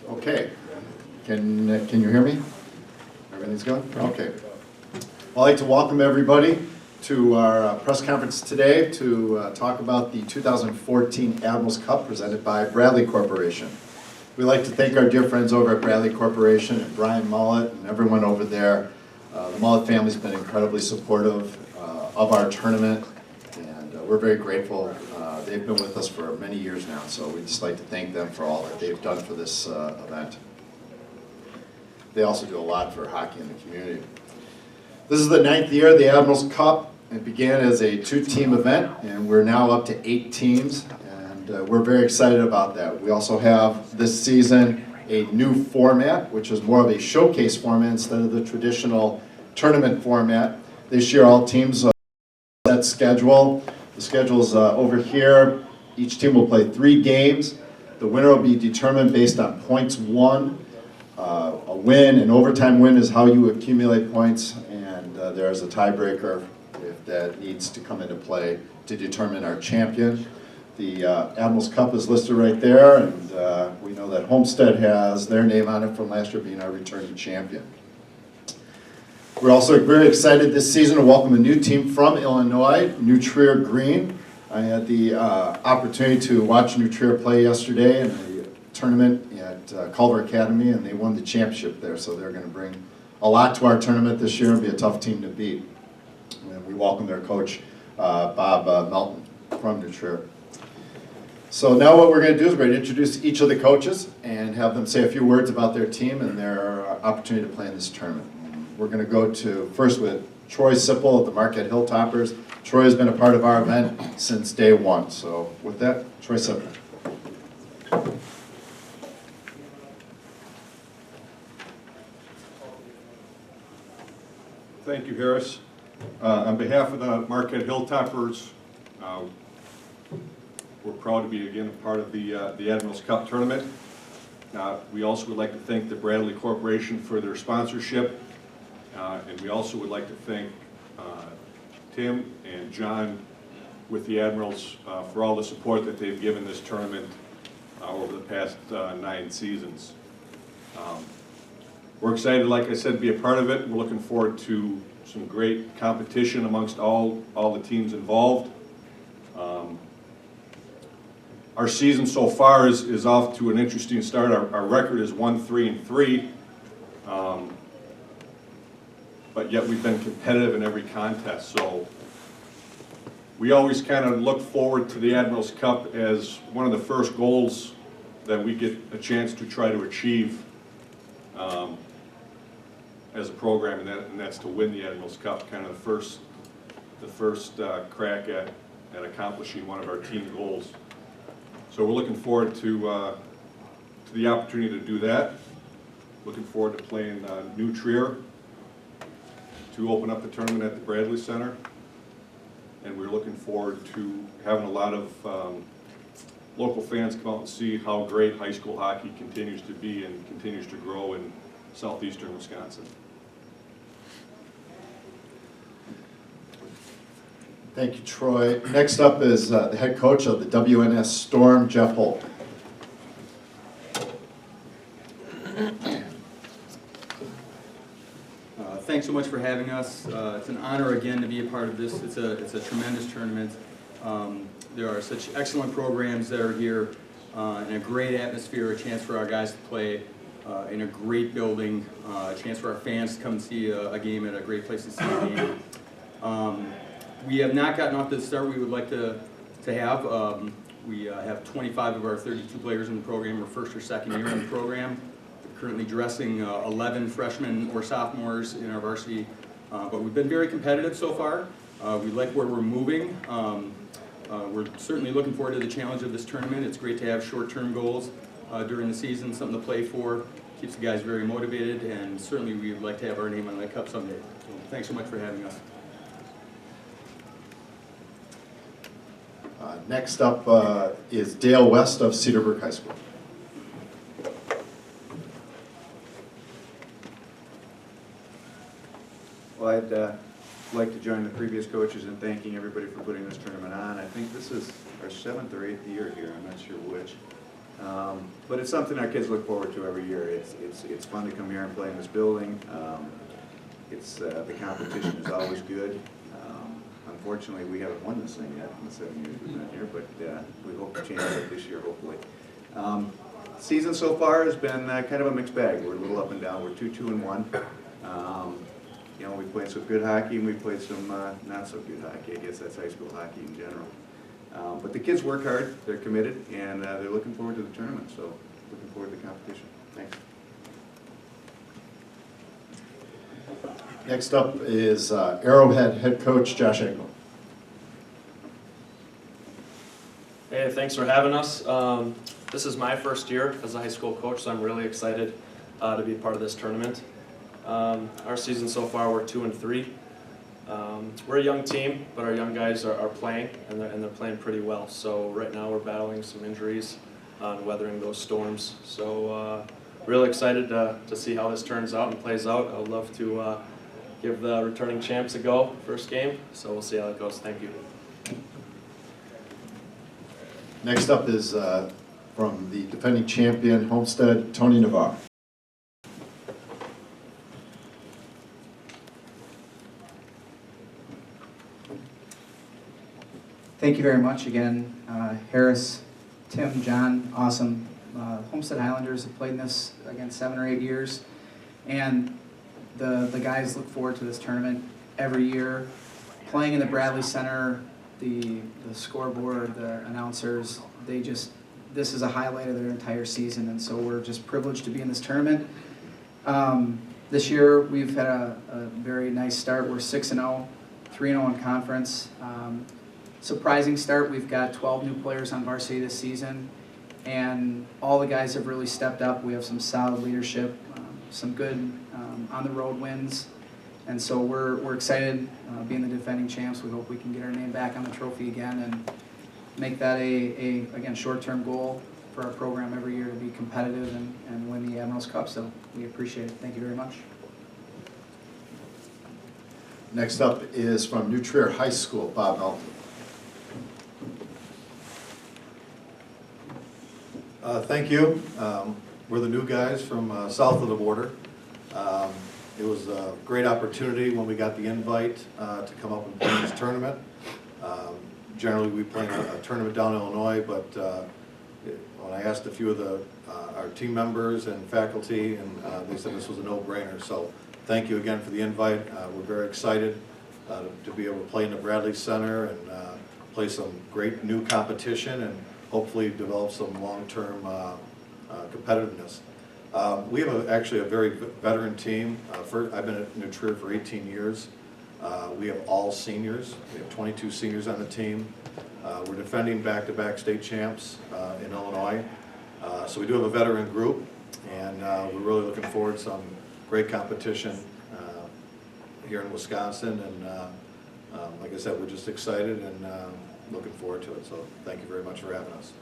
Okay. Can you hear me? Everything's good? Okay. I'd like to welcome everybody to our press conference today to talk about the 2014 Admirals Cup presented by Bradley Corporation. We'd like to thank our dear friends over at Bradley Corporation and Brian Mullett and everyone over there. The Mullett family's been incredibly supportive of our tournament, and we're very grateful. They've been with us for many years now, so we'd just like to thank them for all that they've done for this event. They also do a lot for hockey in the community. This is the 9th year of the Admirals Cup. It began as a 2-team event, and we're now up to 8 teams, and we're very excited about that. We also have this season a new format, which is more of a showcase format instead of the traditional tournament format. This year, all teams set schedule. The schedule's over here. Each team will play 3 games. The winner will be determined based on points won. A win, an overtime win, is how you accumulate points, and there's a tiebreaker if that needs to come into play to determine our champion. The Admirals Cup is listed right there, and we know that Homestead has their name on it from last year being our returning champion. We're also very excited this season to welcome a new team from Illinois, New Trier Green. I had the opportunity to watch New Trier play yesterday in a tournament at Culver Academy, and they won the championship there, so they're going to bring a lot to our tournament this year and be a tough team to beat. And we welcome their coach, Bob Melton from New Trier. So now what we're going to do is we're going to introduce each of the coaches and have them say a few words about their team and their opportunity to play in this tournament. We're going to go to first with Troy Sipple of the Marquette Hilltoppers. Troy has been a part of our event since day one. So with that, Troy Sipple. Thank you, Harris. On behalf of the Marquette Hilltoppers, we're proud to be again a part of the Admirals Cup tournament. We also would like to thank the Bradley Corporation for their sponsorship, and we also would like to thank Tim and John with the Admirals for all the support that they've given this tournament over the past 9 seasons. We're excited, like I said, to be a part of it. We're looking forward to some great competition amongst all the teams involved. Our season so far is off to an interesting start. Our record is 1-3-3, but yet we've been competitive in every contest. So we always kind of look forward to the Admirals Cup as one of the first goals that we get a chance to try to achieve as a program, and that's to win the Admirals Cup, kind of the first crack at accomplishing one of our team goals. So we're looking forward to the opportunity to do that. Looking forward to playing New Trier to open up the tournament at the Bradley Center, and we're looking forward to having a lot of local fans come out and see how great high school hockey continues to be and continues to grow in southeastern Wisconsin. Thank you, Troy. Next up is the head coach of the WNS Storm, Jeff Holt. Thanks so much for having us. It's an honor again to be a part of this. It's a tremendous tournament. There are such excellent programs that are here, and a great atmosphere, a chance for our guys to play in a great building, a chance for our fans to come and see a game at a great place to see a game. We have not gotten off to the start we would like to have. We have 25 of our 32 players in the program. We're first or second year in the program. We're currently dressing 11 freshmen or sophomores in our varsity, but we've been very competitive so far. We like where we're moving. We're certainly looking forward to the challenge of this tournament. It's great to have short-term goals during the season, something to play for. Keeps the guys very motivated, and certainly we'd like to have our name on that cup someday. So thanks so much for having us. Next up is Dale West of Cedarbrook High School. Well, I'd like to join the previous coaches in thanking everybody for putting this tournament on. I think this is our 7th or 8th year here, I'm not sure which. But it's something our kids look forward to every year. It's fun to come here and play in this building. The competition is always good. Unfortunately, we haven't won this thing yet in the 7 years we've been here, but we hope to change that this year, hopefully. Season so far has been kind of a mixed bag. We're a little up and down. We're 2-2-1. You know, we played some good hockey and we played some not so good hockey. I guess that's high school hockey in general. But the kids work hard. They're committed, and they're looking forward to the tournament. So looking forward to the competition. Thanks. Next up is Arrowhead head coach Josh Engel. Hey, thanks for having us. This is my first year as a high school coach, so I'm really excited to be a part of this tournament. Our season so far, we're 2-3. We're a young team, but our young guys are playing, and they're playing pretty well. So right now we're battling some injuries and weathering those storms. So really excited to see how this turns out and plays out. I would love to give the returning champs a go first game, so we'll see how it goes. Thank you. Next up is from the defending champion Homestead, Tony Navarre. Thank you very much again, Harris, Tim, John, awesome. Homestead Highlanders have played in this again 7 or 8 years, and the guys look forward to this tournament every year. Playing in the Bradley Center, the scoreboard, the announcers, this is a highlight of their entire season, and so we're just privileged to be in this tournament. This year we've had a very nice start. We're 6-0, 3-0 in conference. Surprising start. We've got 12 new players on varsity this season, and all the guys have really stepped up. We have some solid leadership, some good on the road wins, and so we're excited being the defending champs. We hope we can get our name back on the trophy again and make that again short-term goal for our program every year to be competitive and win the Admirals Cup. So we appreciate it. Thank you very much. Next up is from New Trier High School, Bob Melton. Thank you. We're the new guys from south of the border. It was a great opportunity when we got the invite to come up and play this tournament. Generally, we play a tournament down in Illinois, but when I asked a few of our team members and faculty, and they said this was a no-brainer. So thank you again for the invite. We're very excited to be able to play in the Bradley Center and play some great new competition and hopefully develop some long-term competitiveness. We have actually a very veteran team. I've been at New Trier for 18 years. We have all seniors. We have 22 seniors on the team. We're defending back-to-back state champs in Illinois. So we do have a veteran group, and we're really looking forward to some great competition here in Wisconsin. And like I said, we're just excited and looking forward to it. So thank you very much for having us.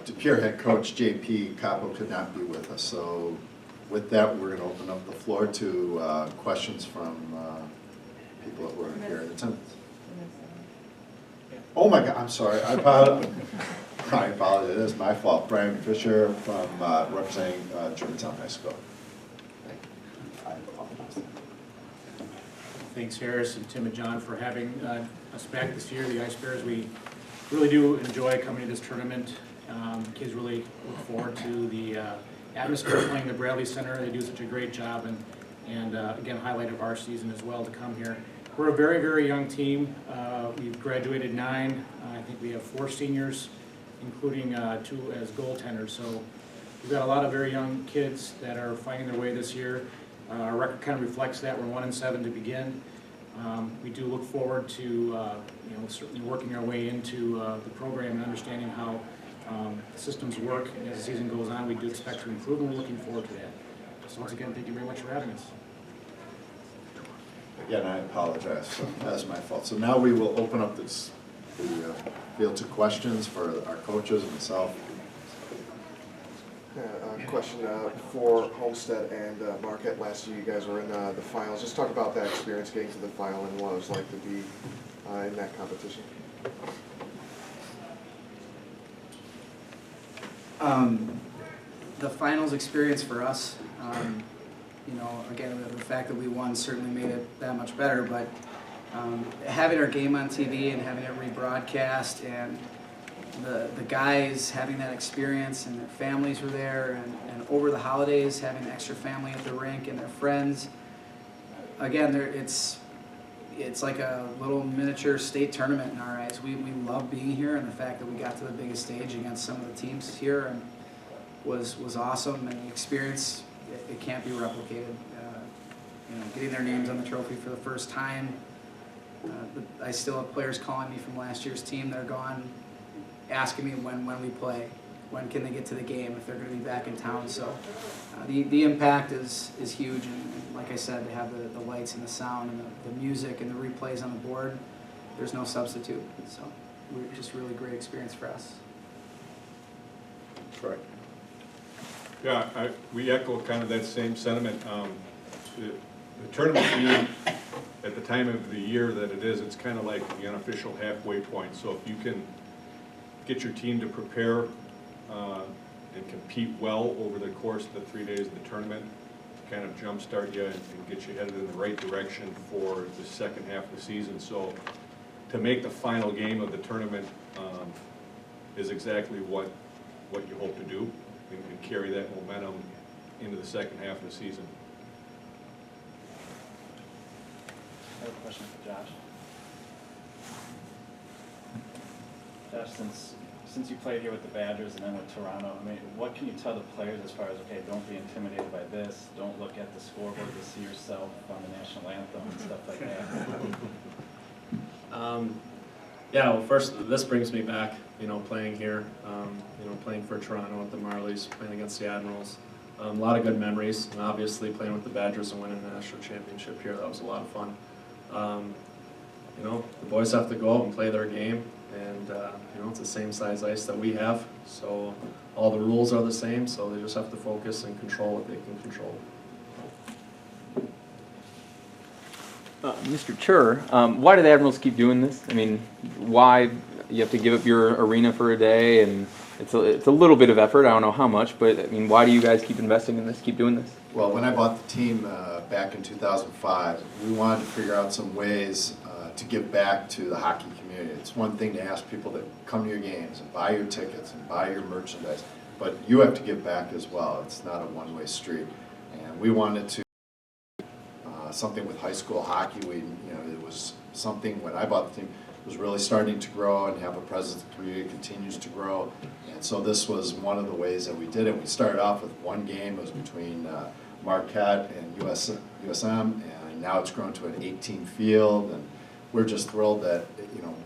De Pere head coach J.P. Capo could not be with us, so with that, we're going to open up the floor to questions from people that were here in attendance. Oh my God, I'm sorry. I apologize. It is my fault. Brian Fisher from representing Germantown High School. I apologize. Thanks, Harris and Tim and John, for having us back this year. The Ice Bears, we really do enjoy coming to this tournament. Kids really look forward to the atmosphere playing the Bradley Center. They do such a great job, and again, highlight of our season as well to come here. We're a very, very young team. We've graduated 9. I think we have 4 seniors, including 2 as goaltenders. So we've got a lot of very young kids that are finding their way this year. Our record kind of reflects that. We're 1-7 to begin. We do look forward to certainly working our way into the program and understanding how systems work. And as the season goes on, we do expect to improve, and we're looking forward to that. So once again, thank you very much for having us. Again, I apologize. So that's my fault. So now we will open up the field to questions for our coaches and myself. Question for Homestead and Marquette. Last year you guys were in the finals. Just talk about that experience getting to the final and what it was like to be in that competition. The finals experience for us, again, the fact that we won certainly made it that much better, but having our game on TV and having it rebroadcast, and the guys having that experience and their families were there, and over the holidays having extra family at the rink and their friends, again, it's like a little miniature state tournament in our eyes. We love being here, and the fact that we got to the biggest stage against some of the teams here and was awesome, and the experience, it can't be replicated. Getting their names on the trophy for the first time. I still have players calling me from last year's team that are gone, asking me when we play, when can they get to the game, if they're going to be back in town. So the impact is huge, and like I said, to have the lights and the sound and the music and the replays on the board, there's no substitute. So we're just really great experience for us. Correct. Yeah, we echo kind of that same sentiment. The tournament being at the time of the year that it is, it's kind of like the unofficial halfway point. So if you can get your team to prepare and compete well over the course of the 3 days of the tournament, kind of jumpstart you and get you headed in the right direction for the second half of the season. So to make the final game of the tournament is exactly what you hope to do, and carry that momentum into the second half of the season. I have a question for Josh. Josh, since you played here with the Badgers and then with Toronto, I mean, what can you tell the players as far as, okay, don't be intimidated by this, don't look at the scoreboard to see yourself on the national anthem and stuff like that? Yeah, well, first, this brings me back, playing here, playing for Toronto with the Marlies, playing against the Admirals. A lot of good memories, and obviously playing with the Badgers and winning the national championship here, that was a lot of fun. The boys have to go out and play their game, and it's the same size ice that we have, so all the rules are the same, so they just have to focus and control what they can control. Mr. Chur, why do the Admirals keep doing this? I mean, why you have to give up your arena for a day, and it's a little bit of effort. I don't know how much, but I mean, why do you guys keep investing in this, keep doing this? Well, when I bought the team back in 2005, we wanted to figure out some ways to give back to the hockey community. It's one thing to ask people to come to your games and buy your tickets and buy your merchandise, but you have to give back as well. It's not a one-way street, and we wanted to something with high school hockey. It was something when I bought the team was really starting to grow and have a presence in the community. Continues to grow, and so this was one of the ways that we did it. We started off with one game. It was between Marquette and USM, and now it's grown to an 18 field, and we're just thrilled that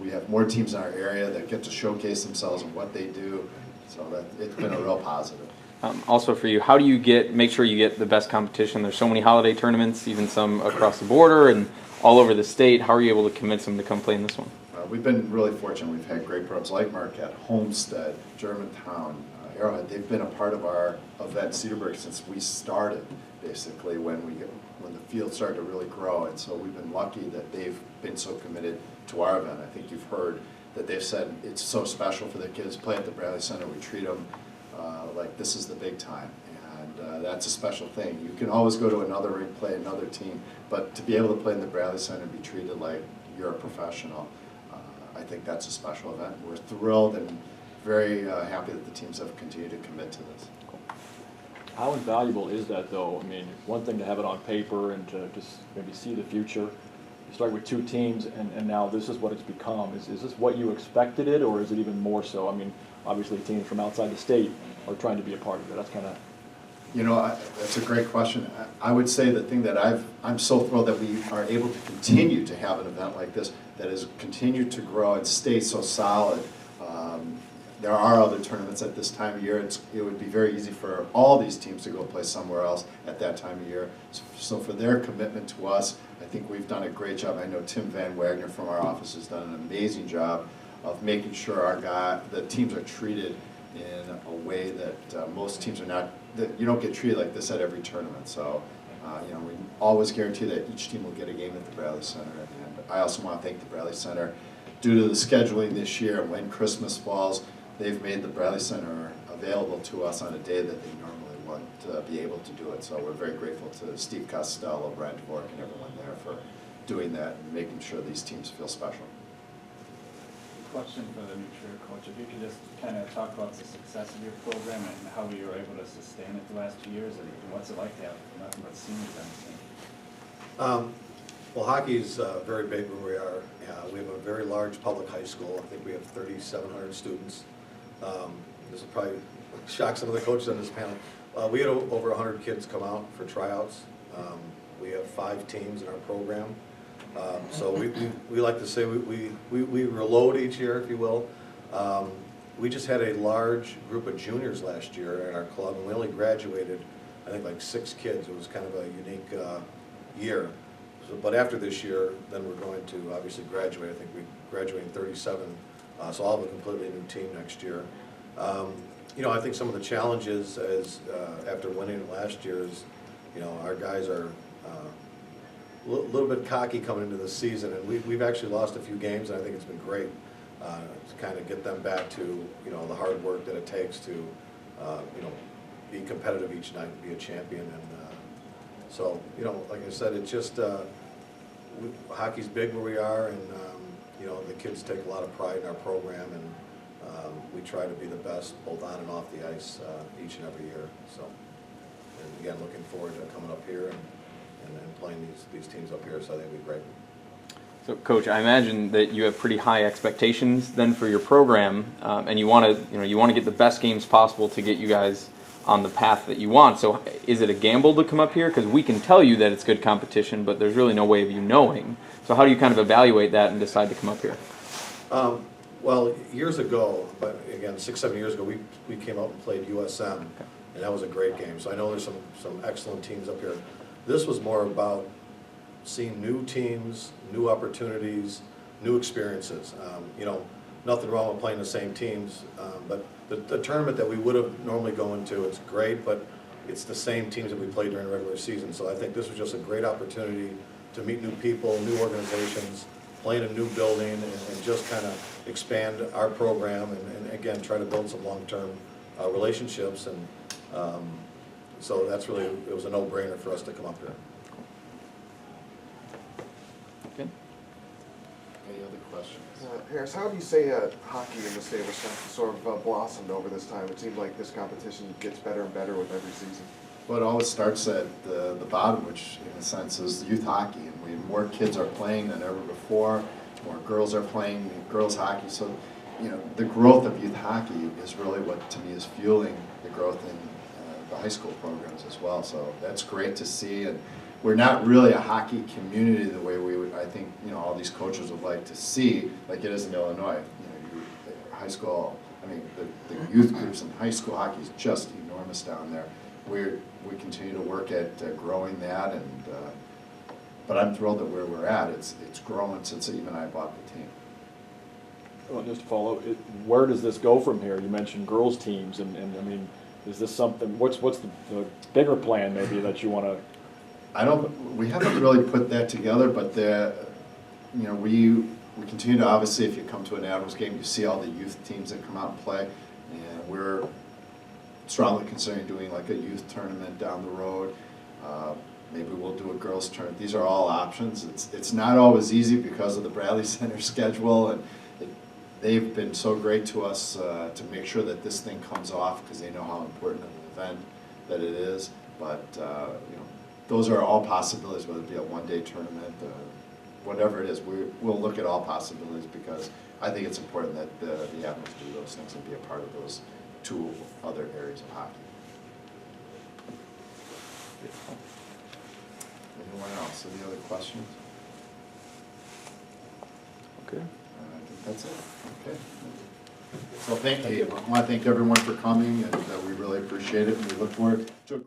we have more teams in our area that get to showcase themselves and what they do. So that it's been a real positive. Also for you, how do you make sure you get the best competition? There's so many holiday tournaments, even some across the border and all over the state. How are you able to convince them to come play in this one? We've been really fortunate. We've had great programs like Marquette, Homestead, Germantown, Arrowhead. They've been a part of our event, Cedarburg, since we started, basically, when the field started to really grow. And so we've been lucky that they've been so committed to our event. I think you've heard that they've said it's so special for the kids to play at the Bradley Center. We treat them like this is the big time, and that's a special thing. You can always go to another rink, play another team, but to be able to play in the Bradley Center and be treated like you're a professional, I think that's a special event. We're thrilled and very happy that the teams have continued to commit to this. How invaluable is that, though? I mean, one thing to have it on paper and to just maybe see the future. You start with two teams, and now this is what it's become. Is this what you expected it, or is it even more so? I mean, obviously teams from outside the state are trying to be a part of it. That's kind of... That's a great question. I would say the thing that I'm so thrilled that we are able to continue to have an event like this that has continued to grow and stay so solid. There are other tournaments at this time of year. It would be very easy for all these teams to go play somewhere else at that time of year. So for their commitment to us, I think we've done a great job. I know Tim Van Wagner from our office has done an amazing job of making sure the teams are treated in a way that most teams are not. That you don't get treated like this at every tournament. So We always guarantee that each team will get a game at the Bradley Center. And I also want to thank the Bradley Center. Due to the scheduling this year, when Christmas falls, they've made the Bradley Center available to us on a day that they normally wouldn't be able to do it. So we're very grateful to Steve Costello, Brian Dvorak, and everyone there for doing that and making sure these teams feel special. Question for the new cheer coach, if you could just kind of talk about the success of your program and how you were able to sustain it the last 2 years, and what's it like to have nothing but seniors on the team? Well, hockey's very big where we are. We have a very large public high school. I think we have 3,700 students. This will probably shock some of the coaches on this panel. We had over 100 kids come out for tryouts. We have 5 teams in our program. So we like to say we reload each year, if you will. We just had a large group of juniors last year in our club, and we only graduated, I think, like 6 kids. It was kind of a unique year. So, but after this year, then we're going to obviously graduate. I think we're graduating 37, so I'll have a completely new team next year. I think some of the challenges is after winning it last year is, our guys are a little bit cocky coming into the season, and we've actually lost a few games, and I think it's been great to kind of get them back to the hard work that it takes to be competitive each night and be a champion. And so like I said, it's just hockey's big where we are, and the kids take a lot of pride in our program, and we try to be the best both on and off the ice each and every year. So, and again, looking forward to coming up here and playing these teams up here, so I think it'll be great. So, Coach, I imagine that you have pretty high expectations then for your program, and you want to get the best games possible to get you guys on the path that you want. So, is it a gamble to come up here? Because we can tell you that it's good competition, but there's really no way of you knowing. So, how do you kind of evaluate that and decide to come up here? Well, years ago, but again, 6-7 years ago, we came out and played USM, and that was a great game. So I know there's some excellent teams up here. This was more about seeing new teams, new opportunities, new experiences. Nothing wrong with playing the same teams, but the tournament that we would have normally gone into, it's great, but it's the same teams that we played during the regular season. So I think this was just a great opportunity to meet new people, new organizations, play in a new building, and just kind of expand our program and again, try to build some long-term relationships. And so that's really, it was a no-brainer for us to come up here. Okay. Any other questions? Harris, how do you say hockey in the state of Wisconsin sort of blossomed over this time? It seems like this competition gets better and better with every season. Well, it always starts at the bottom, which in a sense is youth hockey, and more kids are playing than ever before. More girls are playing girls hockey. So, the growth of youth hockey is really what to me is fueling the growth in the high school programs as well. So that's great to see. And we're not really a hockey community the way we would, I think, all these coaches would like to see, like it is in Illinois. High school. I mean, the youth groups in high school hockey is just enormous down there. We continue to work at growing that, and but I'm thrilled that where we're at. It's grown since even I bought the team. Well, just to follow, where does this go from here? You mentioned girls teams, and I mean, is this something? What's the bigger plan maybe that you want to? We haven't really put that together, but we continue to, obviously, if you come to an Admirals game, you see all the youth teams that come out and play, and we're strongly considering doing like a youth tournament down the road. Maybe we'll do a girls tournament. These are all options. It's not always easy because of the Bradley Center schedule, and they've been so great to us to make sure that this thing comes off because they know how important of an event that it is. But those are all possibilities, whether it be a one-day tournament, whatever it is. We'll look at all possibilities because I think it's important that the Admirals do those things and be a part of those 2 other areas of hockey. Anyone else? Any other questions? Okay. I think that's it. Okay. So thank you. I want to thank everyone for coming, and we really appreciate it, and we look forward to